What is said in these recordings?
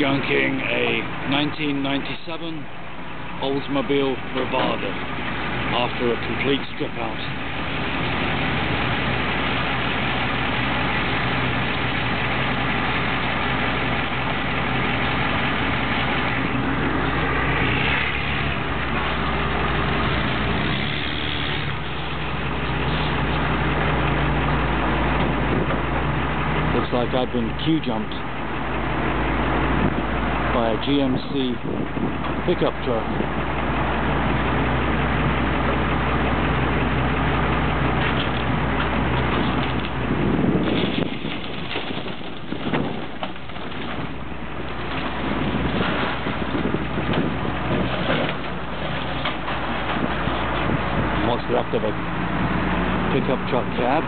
junking a 1997 Oldsmobile Bravada after a complete strip out. Looks like I've been Q-jumped by a GMC pickup truck. What's left of a pickup truck cab.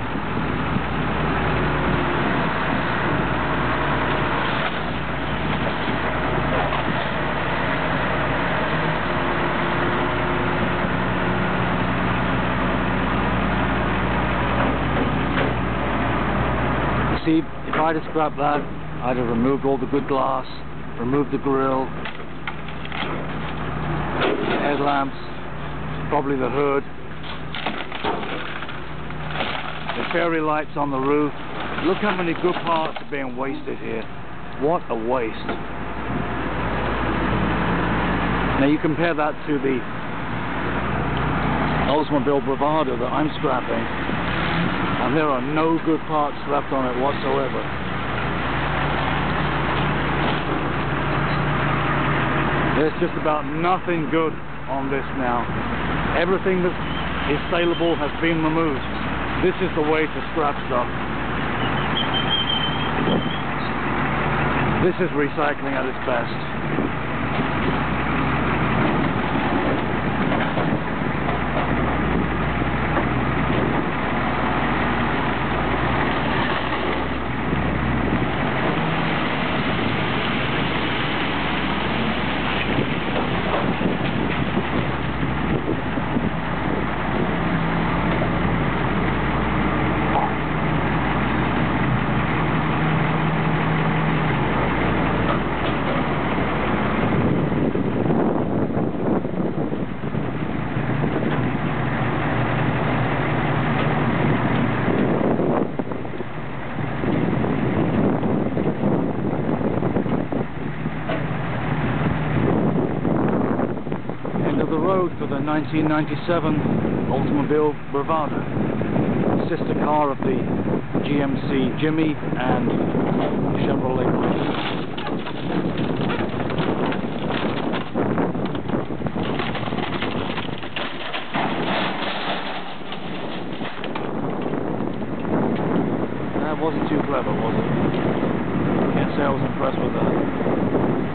See, if I'd have scrapped that, I'd have removed all the good glass, removed the grille, the headlamps, probably the hood, the fairy lights on the roof. Look how many good parts are being wasted here. What a waste. Now you compare that to the Oldsmobile Bravada that I'm scrapping, and there are no good parts left on it whatsoever. There's just about nothing good on this now. Everything that is saleable has been removed. This is the way to scrap stuff. This is recycling at its best. The road for the 1997 Oldsmobile Bravada, sister car of the GMC Jimmy and Chevrolet Blaze. That wasn't too clever, was it? Can't say I was impressed with that.